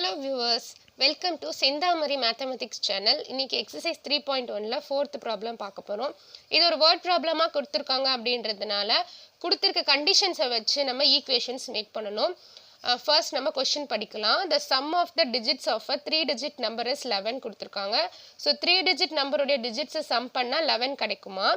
Hello viewers, welcome to Sendamari Mathematics channel. இன்னைக்கு exercise 3.1ல 4th problem பார்க்க போறோம். இது ஒரு word problemமா கொடுத்திருக்காங்க அப்படின்றதுனால கொடுத்திருக்க conditions வச்சு நம்ம equations make பண்ணனும். First நம்ம question படிக்கலாம். The sum of the digits of a 3-digit number is 11 கொடுத்திருக்காங்க. So 3-digit number உடைய digits sum பண்ணா 11 கிடைக்குமா?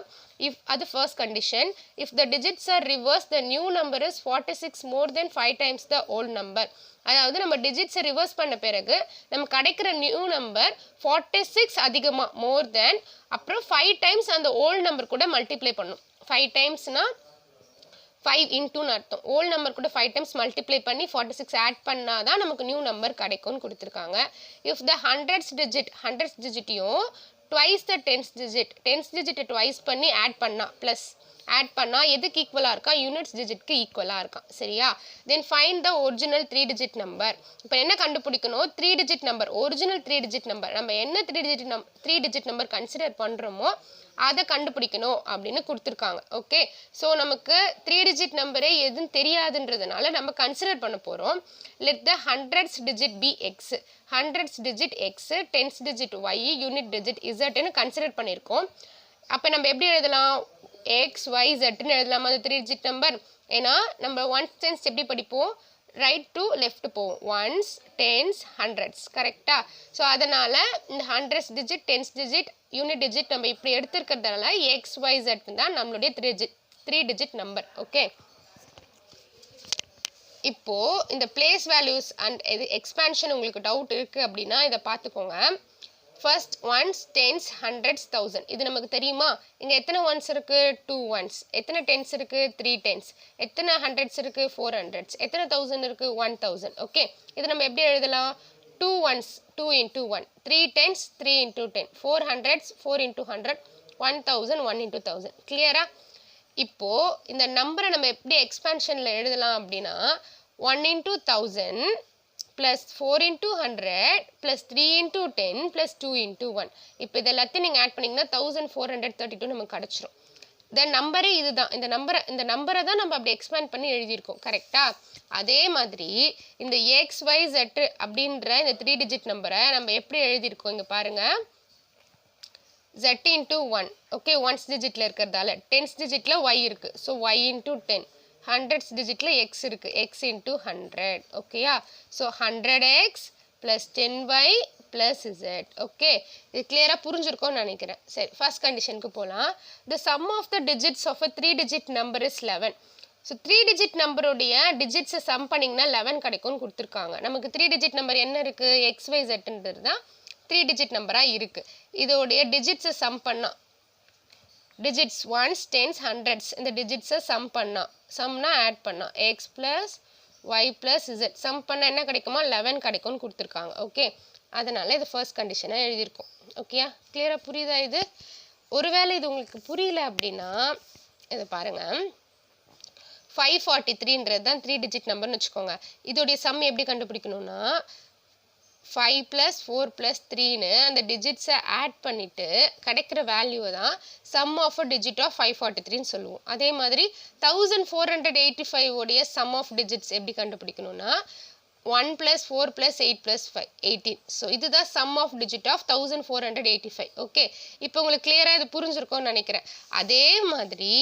If அது first condition. If the digits are reversed, the new number is 46 more than 5 times the old number. அதாவது நம்ம digits reverse பண்ண பிறகு நம்ம கிடைக்கிற new number 46 அதிகமா more than அப்புறம் 5 times அந்த old number கூட multiply பண்ணும். 5 timesனா 5 into அர்த்தம். old number கூட 5 times multiply பண்ணி 46 add பண்ணாதான் நமக்கு new number கிடைக்கும்னு கொடுத்திருக்காங்க. If the hundreds digit யும் twice the tens digit twice பண்ணி add பண்ணா plus add பண்ணா எதுக்கு ஈக்குவலா இருக்கா யூனிட்ஸ் டிஜிட்க்கு ஈக்குவலா இருக்கா சரியா then find the original 3 digit number இப்போ என்ன கண்டுபிடிக்கணும் 3 digit number original 3 digit number நம்ம என்ன 3 digit number கன்சிடர் பண்றோமோ அத கண்டுபிடிக்கணும் அப்படினு கொடுத்திருக்காங்க ஓகே சோ நமக்கு 3 digit நம்பரே எதுன்னு தெரியாதுன்றதனால நம்ம கன்சிடர் பண்ண போறோம் let the hundreds digit be x hundreds digit x tens digit y unit digit z ன்னு கன்சிடர் பண்ணிருக்கோம் அப்ப நம்ம எப்படி எழுதலாம் x y z ன்னு எழுதலாமா அந்த 3 digit நம்பர் ஏனா நம்ம ones tens எப்படி படிப்போம் right to left போவோம் ones tens hundreds கரெக்ட்டா சோ அதனால இந்த hundreds digit tens digit unit digit நம்ம இப்படி எடுத்துக்கிறதால x y z தான் நம்மளுடைய 3 digit நம்பர் ஓகே இப்போ இந்த place values and expansion உங்களுக்கு டவுட் இருக்கு அப்படினா இத பாத்துக்கோங்க first ones tens hundreds thousand இது நமக்கு தெரியுமா இங்க எத்தனை ones இருக்கு 2 ones எத்தனை tens இருக்கு 3 tens எத்தனை hundreds இருக்கு 4 hundreds எத்தனை thousand இருக்கு 1000 ஓகே இது நம்ம எப்படி எழுதலாம் 2 ones 2 into 1 3 tens 3 into 10 4 hundreds 4 into 100 1000 1 into 1000 கிளியரா இப்போ இந்த நம்பரை நம்ம எப்படி எக்ஸ்பான்ஷன்ல எழுதலாம் அப்படினா 1 into 1000 plus 4 into 100 plus 3 into 10 plus 2 into 1 இப்போ இதெல்லாம் நீங்க ஆட் பண்ணீங்கன்னா 1432 நமக்கு கிடைச்சிரும் the number இதுதான் இந்த நம்பரை தான் நம்ம அப்படி எக்ஸ்பாண்ட் பண்ணி எழுதி இருக்கோம் கரெக்ட்டா அதே மாதிரி இந்த xyz அப்படிங்கற இந்த 3 digit நம்பரை நம்ம எப்படி எழுதி இருக்கோம் இங்க பாருங்க z into 1 okay ones digitல இருக்குறதால tens digitல y இருக்கு so y into 10 hundreds digitல x இருக்கு x into 100 ஓகேயா so 100x plus 10y plus z okay இது கிளியரா புரிஞ்சிருக்கும்னு நினைக்கிறேன் சரி ஃபர்ஸ்ட் கண்டிஷனுக்கு போலாம் the sum of the digits of a 3 digit number is 11 so 3 digit number உடைய digits sum பண்ணீங்கன்னா 11 கிடைக்கும்னு கொடுத்திருக்காங்க நமக்கு 3 digit number என்ன இருக்கு xyz ன்றது தான் 3 digit நம்பரா இருக்கு இதோட digits sum பண்ணா digits ones tens hundreds இந்த digits sum பண்ணா sumனா add பண்ணா x plus y plus z sum பண்ணா என்ன கிடைக்குமா 11 கிடைக்கும்னு கொடுத்திருக்காங்க ஓகே அதனால இது ஃபர்ஸ்ட் கண்டிஷனா எழுதி இருக்கோம் ஓகேயா கிளியரா புரியுதா இது ஒருவேளை இது உங்களுக்கு புரியல அப்படினா இத பாருங்க 543 ன்றது தான் 3 digit நம்பர்னு வெச்சுக்கோங்க இதோட sum எப்படி கண்டுபிடிக்கணும்னா 5 plus 4 plus 3 னு அந்த digits add பண்ணிட்டு கிடைக்கிற வேல்யூ தான் sum of a digit of 543 ன்னு சொல்லுவோம் அதே மாதிரி 1485 உடைய sum of digits எப்படி கண்டுபிடிக்கணும்னா 1 plus 4 plus 8 plus 5 18 so இதுதான் sum of digit of 1485 okay இப்போ உங்களுக்கு கிளியரா இது புரிஞ்சிருக்கும்னு நினைக்கிறேன் அதே மாதிரி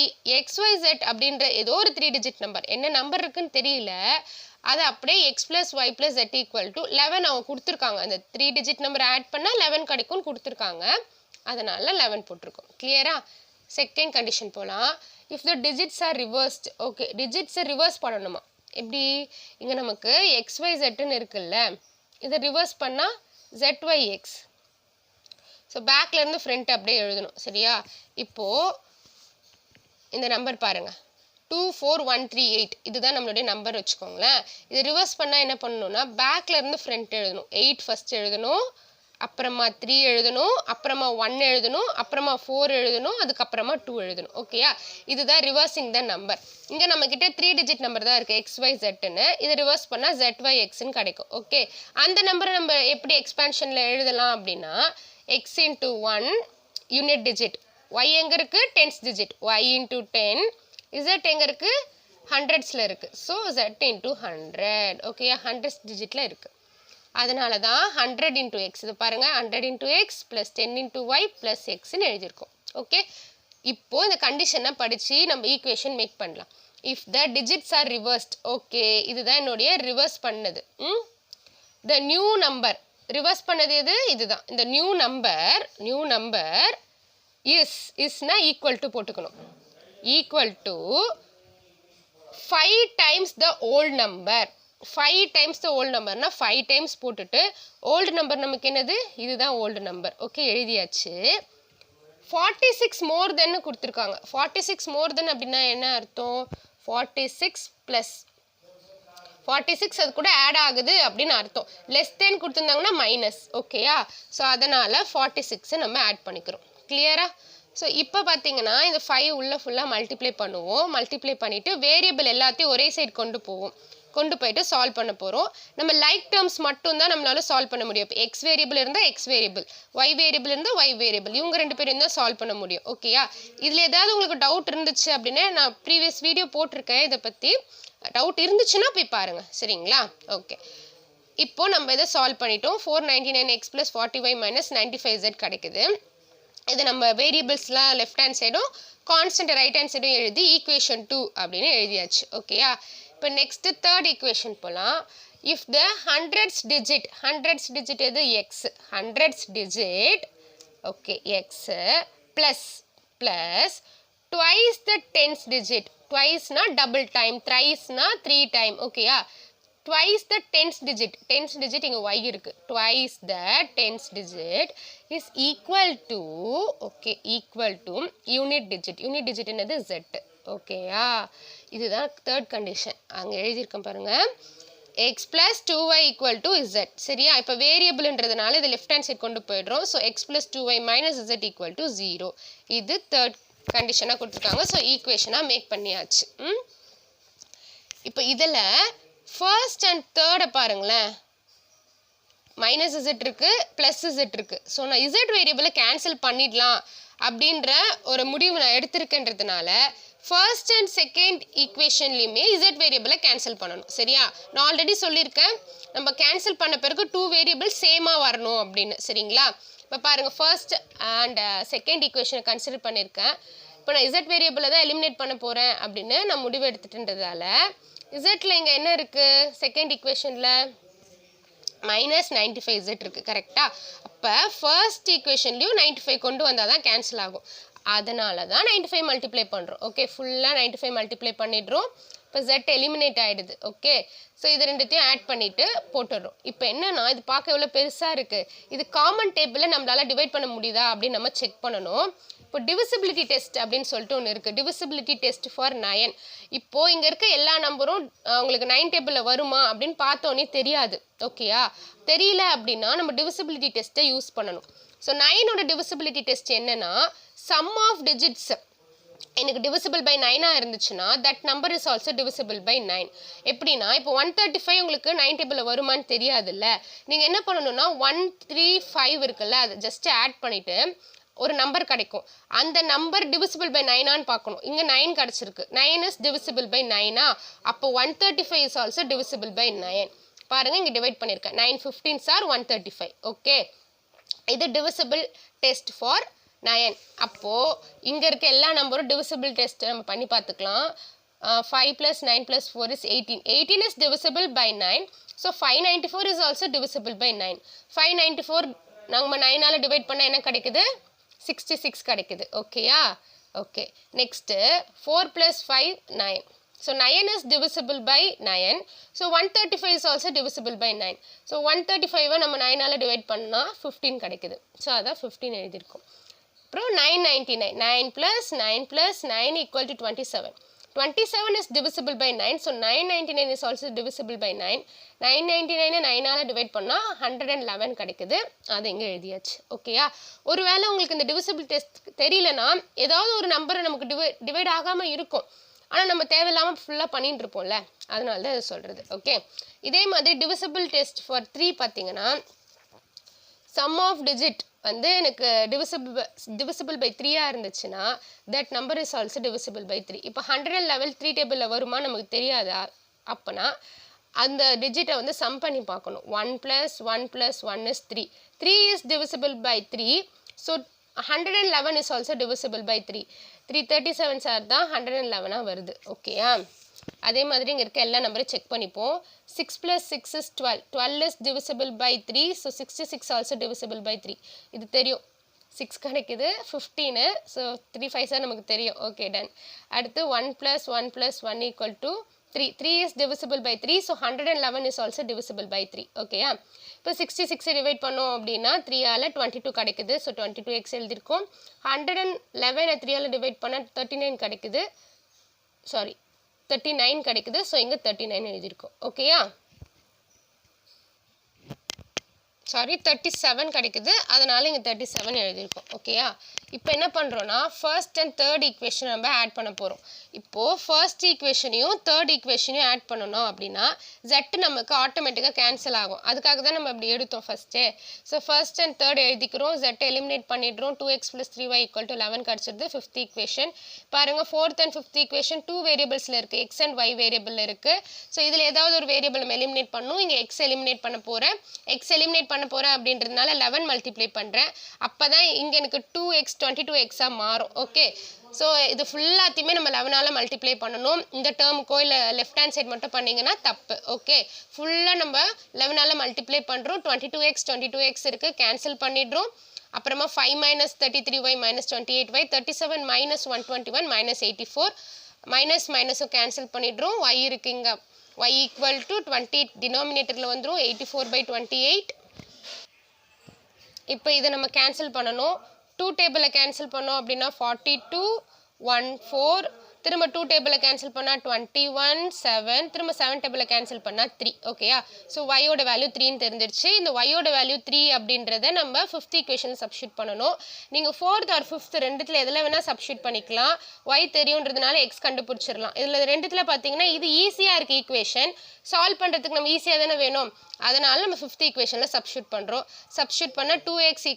xyz அப்படிங்கற ஏதோ ஒரு 3 digit நம்பர் என்ன நம்பர் இருக்குன்னு தெரியல அது அப்படியே x plus y plus z equal to 11 அவங்க கொடுத்திருக்காங்க அந்த 3 digit நம்பர் ஆட் பண்ணா 11 கிடைக்கும்னு கொடுத்திருக்காங்க அதனால 11 போட்டுருக்கோம் கிளியரா செகண்ட் கண்டிஷன் போலாம் if the digits are reversed okay digits reverse பண்ணனுமா எப்படி இங்க நமக்கு xyz ன்னு இருக்குல்ல இத ரிவர்ஸ் பண்ணா zyx சோ பேக்ல இருந்து ஃப்ரண்ட் அப்படியே எழுதணும் சரியா இப்போ இந்த நம்பர் பாருங்க 24138 இதுதான் நம்மளுடைய நம்பர் வெச்சுக்கோங்களேன் இது ரிவர்ஸ் பண்ணா என்ன பண்ணனும்னா பேக்ல இருந்து ஃப்ரண்ட் எழுதணும் 8 ஃபர்ஸ்ட் எழுதணும் அப்புறமா 3 எழுதணும் அப்புறமா 1 எழுதணும் அப்புறமா 4 எழுதணும் அதுக்கு அப்புறமா 2 எழுதணும் ஓகேயா இதுதான் ரிவர்சிங் தி நம்பர் இங்க நம்ம கிட்ட 3 digit நம்பர் தான் இருக்கு xyz ன்னு இத ரிவர்ஸ் பண்ணா zyx ன்னு கிடைக்கும் ஓகே அந்த நம்பரை நம்ம எப்படி எக்ஸ்பான்ஷன்ல எழுதலாம் அப்படினா x into 1 unit digit y எங்க இருக்கு tens digit y into 10 z எங்க இருக்கு hundreds ல இருக்கு so z into 100 okay hundreds digitல இருக்கு அதனால தான் 100 into x இது பாருங்க 100 into x plus 10 into y plus xன்னு எழுதியிருக்கோம் ஓகே இப்போ இந்த கண்டிஷனை படித்து நம்ம ஈக்குவேஷன் மேக் பண்ணலாம் if the digits R reversed okay இதுதான் என்னுடைய ரிவர்ஸ் பண்ணது த நியூ நம்பர் ரிவர்ஸ் பண்ணது எது இதுதான் இந்த நியூ நம்பர் இஸ்னா ஈக்குவல் டு போட்டுக்கணும் equal to 5 times the old number 5 times the old number னா 5 times போட்டுட்டு old number நமக்கு என்னது இதுதான் old number ஓகே எழுதியாச்சு 46 more than கொடுத்திருக்காங்க 46 more than அப்படின்னா என்ன அர்த்தம் 46 plus 46 அது கூட ஆட் ஆகுது அப்படின்னு அர்த்தம் லெஸ் தென் கொடுத்துருந்தாங்கன்னா மைனஸ் ஓகேயா ஸோ அதனால் 46 நம்ம ஆட் பண்ணிக்கிறோம் கிளியரா ஸோ இப்போ பார்த்தீங்கன்னா இந்த 5 உள்ள ஃபுல்லாக மல்டிப்ளை பண்ணுவோம் மல்டிப்ளை பண்ணிவிட்டு வேரியபிள் எல்லாத்தையும் ஒரே சைடு கொண்டு போயிட்டு சால்வ் பண்ண போகிறோம் நம்ம லைக் டேர்ம்ஸ் மட்டும்தான் நம்மளால சால்வ் பண்ண முடியும் இப்போ எக்ஸ் வேரியபிள் இருந்தால் எக்ஸ் வேரியபிள் ஒய் வேரியபிள் இருந்தால் ஒய் வேரியபிள் இவங்க ரெண்டு பேரும் தான் சால்வ் பண்ண முடியும் ஓகேயா இதில் ஏதாவது உங்களுக்கு டவுட் இருந்துச்சு அப்படின்னா நான் ப்ரீவியஸ் வீடியோ போட்டிருக்கேன் இதை பற்றி டவுட் இருந்துச்சுன்னா போய் பாருங்கள் சரிங்களா ஓகே இப்போ நம்ம இதை சால்வ் பண்ணிட்டோம் 499x + 40y - 95z கிடைக்குது இது நம்ம வேரியபிள்ஸ்லாம் லெஃப்ட் ஹேண்ட் சைடும் கான்ஸ்டன்ட் ரைட் ஹேண்ட் சைடும் எழுதி ஈக்குவேஷன் 2 அப்படின்னு எழுதியாச்சு ஓகேயா இப்போ நெக்ஸ்ட் தேர்ட் ஈக்குவேஷன் போகலாம் இஃப் த ஹண்ட்ரட்ஸ் டிஜிட் எது x hundreds digit okay x plus twice the tens digit ட்வைஸ்னா டபுள் டைம் த்ரைஸ்னா 3 டைம் ஓகேயா twice the tens digit இங்க y இருக்கு twice the tens digit is equal to okay equal to unit digit என்னது z ஓகேயா இதுதான் third condition அங்க எழுதி இருக்கேன் பாருங்க x plus 2y equal to z சரியா இப்போ வேரியபிள்ன்றதுனால இது லெஃப்ட் ஹேண்ட் சைடு கொண்டு போயிடுறோம் so x plus 2y minus z equal to 0 இது தேர்ட் கண்டிஷனாக கொடுத்துருக்காங்க ஸோ ஈக்குவேஷனாக மேக் பண்ணியாச்சு இப்போ இதில் ஃபர்ஸ்ட் அண்ட் தேர்டை பாருங்களேன் மைனஸ் இசட் இருக்கு ப்ளஸ் இசட் இருக்கு ஸோ நான் இசட் வேரியபிளை கேன்சல் பண்ணிடலாம் அப்படின்ற ஒரு முடிவு நான் எடுத்திருக்கேன்றதுனால ஃபர்ஸ்ட் அண்ட் செகண்ட் ஈக்குவேஷன்லையுமே இசட் வேரியபிளை கேன்சல் பண்ணணும் சரியா நான் ஆல்ரெடி சொல்லியிருக்கேன் நம்ம கேன்சல் பண்ண பிறகு 2 வேரியபிள் சேமாக வரணும் அப்படின்னு சரிங்களா இப்போ பாருங்கள் ஃபர்ஸ்ட் அண்ட் செகண்ட் ஈக்குவேஷனை கன்சிடர் பண்ணியிருக்கேன் இப்போ நான் இசட் வேரியபிளை தான் எலிமினேட் பண்ண போகிறேன் அப்படின்னு நான் முடிவு எடுத்துட்டுன்றதால இசட்ல இங்கே என்ன இருக்குது செகண்ட் ஈக்குவேஷனில் -95 z இருக்குது கரெக்டா அப்போ ஃபர்ஸ்ட் ஈக்குவேஷன்லையும் 95 கொண்டு வந்தால் தான் கேன்சல் ஆகும் அதனால தான் 95 மல்டிப்ளை பண்ணுறோம் ஓகே ஃபுல்லாக 95 மல்டிப்ளை பண்ணிடுறோம் இப்போ z எலிமினேட் ஆகிடுது ஓகே ஸோ இது ரெண்டுத்தையும் ஆட் பண்ணிவிட்டு போட்டுடுறோம் இப்போ என்னன்னா இது பார்க்க எவ்வளோ பெருசாக இருக்குது இது காமன் டேபிளில் நம்மளால் டிவைட் பண்ண முடியுதா அப்படின்னு நம்ம செக் பண்ணணும் இப்போ டிவிசிபிலிட்டி டெஸ்ட் அப்படின்னு சொல்லிட்டு ஒன்று இருக்குது டிவிசிபிலிட்டி டெஸ்ட் ஃபார் 9 இப்போது இங்கே இருக்க எல்லா நம்பரும் உங்களுக்கு 9 டேபிளில் வருமா அப்படின்னு பார்த்தோன்னே தெரியாது ஓகேயா தெரியல அப்படின்னா நம்ம டிவிசிபிலிட்டி டெஸ்ட்டை யூஸ் பண்ணணும் ஸோ 9ஓட டிவிசிபிலிட்டி டெஸ்ட் என்னன்னா சம் ஆஃப் டிஜிட்ஸ் எனக்கு டிவிசிபிள் பை 9 இருந்துச்சுன்னா that number is also divisible by 9 எப்படின்னா இப்போ 135 உங்களுக்கு 9 டேபிளில் வருமானு தெரியாதுல்ல நீங்கள் என்ன பண்ணணும்னா 135 இருக்குல்ல அதை ஜஸ்ட் ஆட் பண்ணிவிட்டு ஒரு நம்பர் கிடைக்கும் அந்த நம்பர் டிவிசிபிள் பை 9 பார்க்கணும் இங்கே 9 கிடச்சிருக்கு 9 இஸ் டிவிசிபிள் பை 9 அப்போ 135 இஸ் ஆல்சோ டிவிசிபிள் பை 9 பாருங்கள் இங்கே டிவைட் பண்ணியிருக்கேன் 9 15s are 135 ஓகே இது டிவிசிபிள் டெஸ்ட் ஃபார் 9 அப்போது இங்கே இருக்க எல்லா நம்பரும் டிவிசிபிள் டெஸ்ட் நம்ம பண்ணி பார்த்துக்கலாம் 5 + 9 + 4 is 18 is divisible by 9 so 594 is also divisible by 9 594 நம்ம 9ஆல் டிவைட் பண்ணால் என்ன கிடைக்குது 66 கிடைக்குது ஓகேயா okay next 4 + 5 9 so 9 is divisible by 9 so 135 is also divisible by 9 so 135 நம்ம 9ஆல் டிவைட் பண்ணால் 15 கிடைக்குது ஸோ அதான் 15 எழுதியிருக்கோம் அப்புறம் 999 9 + 9 + 9 equal to 27 27 is divisible by 9 so 999 is also divisible by 9 999 9ஆல் divide பண்ணால் 111 கிடைக்குது அது இங்கே எழுதியாச்சு ஓகேயா ஒருவேளை உங்களுக்கு இந்த டிவிசிபிள் டெஸ்ட் தெரியலனா ஏதாவது ஒரு நம்பரை நமக்கு டிவைட் ஆகாமல் இருக்கும் ஆனால் நம்ம தேவையில்லாமல் ஃபுல்லாக பண்ணிட்டு இருப்போம்ல அதனால தான் இதை சொல்கிறது ஓகே இதே மாதிரி டிவிசிபிள் டெஸ்ட் ஃபார் 3 பார்த்தீங்கன்னா சம் ஆஃப் டிஜிட் வந்து எனக்கு divisible by 3 இருந்துச்சுன்னா that number is also divisible by 3 இப்போ 111 3 டேபிளில் வருமா நமக்கு தெரியாதா அப்போனா அந்த டிஜிட்டை வந்து சம் பண்ணி பார்க்கணும். 1 + 1 + 1 is 3. 3 is divisible by 3. So 111 is also divisible by 3. 337 sir தான் 111 வருது. ஓகேயா? அதே மாதிரி இங்கே இருக்க எல்லா நம்பரையும் செக் பண்ணிப்போம். 6 + 6 is 12. 12 is divisible by 3. So 66 also divisible by 3. இது தெரியும். 6 கிடைக்குது 15. ஸோ 3 5 சார் நமக்கு தெரியும். Okay done. அடுத்து 1 + 1 + 1 = 3. 3 is divisible by 3. So 111 is also divisible by 3. ஓகேயா? இப்போ 66 டிவைட் பண்ணோம் அப்படின்னா 3ஆல் 22 கிடைக்குது. ஸோ 22x எழுதியிருக்கோம். 111 3ஆல் டிவைட் பண்ணால் 39 கிடைக்குது. சாரி 39 கிடைக்குது. ஸோ இங்கே 39 எழுதியிருக்கோம். ஓகேயா? சாரி 37 கிடைக்குது. அதனால இங்கே 37 எழுதியிருக்கோம். ஓகேயா? இப்போ என்ன பண்ணுறோன்னா ஃபர்ஸ்ட் அண்ட் தேர்ட் ஈக்குவேஷன் நம்ம ஆட் பண்ண போகிறோம். இப்போது ஃபர்ஸ்ட் ஈக்குவேஷனையும் தேர்ட் ஈக்குவேஷனையும் ஆட் பண்ணணும் அப்படின்னா Z நமக்கு ஆட்டோமேட்டிக்காக கேன்சல் ஆகும். அதுக்காக தான் நம்ம அப்படி எடுத்தோம் ஃபஸ்ட்டே. ஸோ ஃபர்ஸ்ட் அண்ட் தேர்ட் எழுதிக்கிறோம். Z எலிமினேட் பண்ணிடுறோம். 2x + 3y = 11 கிடச்சிருது. ஃபிஃப்த் ஈக்குவேஷன் பாருங்கள். ஃபோர்த் அண்ட் ஃபிஃப்த் ஈக்குவேஷன் 2 வேரியபிள்ஸில் இருக்குது. X and Y வேரியபிள் இருக்குது. ஸோ இதில் ஏதாவது ஒரு வேரியபிள் நம்ம எலிமினேட் பண்ணணும். இங்கே X எலிமினேட் பண்ண போகிறேன். X எலிமினேட் பண்ண போகிறேன் அப்படின்றதுனால 11 மல்டிப்ளை பண்ணுறேன். அப்போ தான் இங்கே எனக்கு 2x 22x மாறும். ஓகே? ஸோ இது ஃபுல்லாத்தையுமே நம்ம 11ஆல் மல்டிப்ளை பண்ணணும். இந்த டேர்முக்கோ இல்லை லெஃப்ட் ஹேண்ட் சைட் மட்டும் பண்ணிங்கன்னா தப்பு. ஓகே? ஃபுல்லாக நம்ம 11ஆல் மல்டிப்ளை பண்ணுறோம். 22x இருக்குது. கேன்சல் பண்ணிடுறோம். அப்புறமா 5 - 33y - 28y 37 - 121 - 84 மைனஸும் கேன்சல் பண்ணிடுறோம். y இருக்குது இங்கே. y = 28 டினாமினேட்டரில் வந்துடும். 84/28. இப்போ இதை நம்ம கேன்சல் பண்ணணும். 2 டேபிளில் கேன்சல் பண்ணோம் அப்படின்னா 42 14. திரும்ப 2 டேபிளில் கேன்சல் பண்ணால் 21 7. திரும்ப 7 டேபிளில் கேன்சல் பண்ணால் 3. ஓகேயா? ஸோ ஒய்யோட வேல்யூ 3ன்னு தெரிஞ்சிருச்சு. இந்த ஒய்யோட வேல்யூ 3 அப்படின்றத நம்ம ஃபிஃப்த் ஈக்குவேஷனில் சப்ஸ்டியூட் பண்ணணும். நீங்கள் ஃபோர்த் ஆர் ஃபிஃப்த் ரெண்டுத்தில் எதில் வேணால் சப்ஸ்டியூட் பண்ணிக்கலாம். ஒய் தெரியுன்றதுனால எக்ஸ் கண்டுபிடிச்சிடலாம். இதில் ரெண்டுத்தில் பார்த்தீங்கன்னா இது ஈஸியாக இருக்குது. ஈக்குவேஷன் சால்வ் பண்ணுறதுக்கு நம்ம ஈஸியாக தானே வேணும். அதனால் நம்ம ஃபிஃப்த் ஈக்குவேஷனில் சப்ஸ்டியூட் பண்ணுறோம். சப்ஸ்டியூட் பண்ணால் 2x =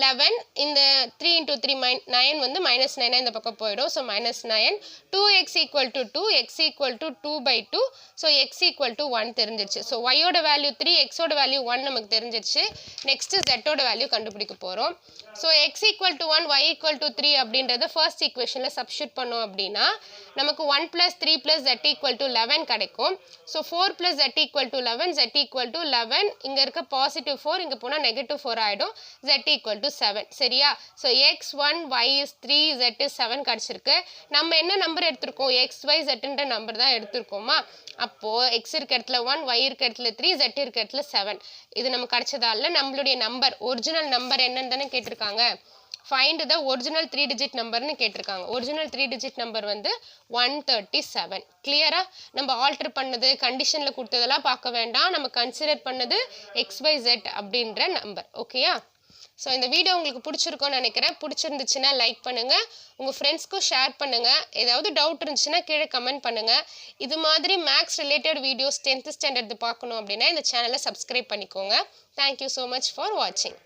11. இந்த 3 × 3 9 வந்து -9 இந்த பக்கம் போயிடும். So -9. 2x = 2. x = 2/2. So x = 1 தெரிஞ்சிருச்சு. ஸோ ஒய்யோட வேல்யூ 3, எக்ஸோட வேல்யூ 1 நமக்கு தெரிஞ்சிருச்சு. நெக்ஸ்ட்டு ஜெட்டோட வேல்யூ கண்டுபிடிக்க போகிறோம். ஸோ x = 1 y = 3 அப்படின்றத ஃபர்ஸ்ட் ஈக்குவேஷனில் சப்ஸ்டியூட் பண்ணோம் அப்படின்னா நமக்கு 1 + 3 + z = 11 கிடைக்கும். So 4 + z = 11. z = 11. இங்கே இருக்க +4 இங்கே போனால் -4 ஆகிடும். z = 7. சரியா? So x 1 y is 3 z is 7 கிடச்சிருக்கு. நம்ம என்ன நம்பர் எடுத்திருக்கோம்? x y zன்ற நம்பர் தான் எடுத்திருக்கோமா? அப்போது x இருக்க இடத்துல 1, y இருக்க இடத்துல 3, z இருக்க இடத்துல 7. இது நம்ம கிடச்சதால நம்மளுடைய நம்பர் ஒரிஜினல் நம்பர் என்னன்னு தானே கேட்டிருக்காங்க. ஃபைண்ட் த ஒரிஜினல் 3-digit நம்பர்னு கேட்டிருக்காங்க. ஒரிஜினல் 3-digit நம்பர் வந்து 137. கிளியரா? நம்ம ஆல்டர் பண்ணது கண்டிஷனில் கொடுத்ததெல்லாம் பார்க்க வேண்டாம். நம்ம கன்சிடர் பண்ணது XYZ அப்படின்ற நம்பர். ஓகேயா? ஸோ இந்த வீடியோ உங்களுக்கு பிடிச்சிருக்கோன்னு நினைக்கிறேன். பிடிச்சிருந்துச்சுன்னா லைக் பண்ணுங்கள். உங்கள் ஃப்ரெண்ட்ஸ்க்கும் ஷேர் பண்ணுங்கள். ஏதாவது டவுட் இருந்துச்சுன்னா கீழே கமெண்ட் பண்ணுங்கள். இது மாதிரி maths related videos 10th standard பார்க்கணும் அப்படின்னா இந்த சேனலை சப்ஸ்கிரைப் பண்ணிக்கோங்க. தேங்க்யூ ஸோ மச் ஃபார் வாட்சிங்.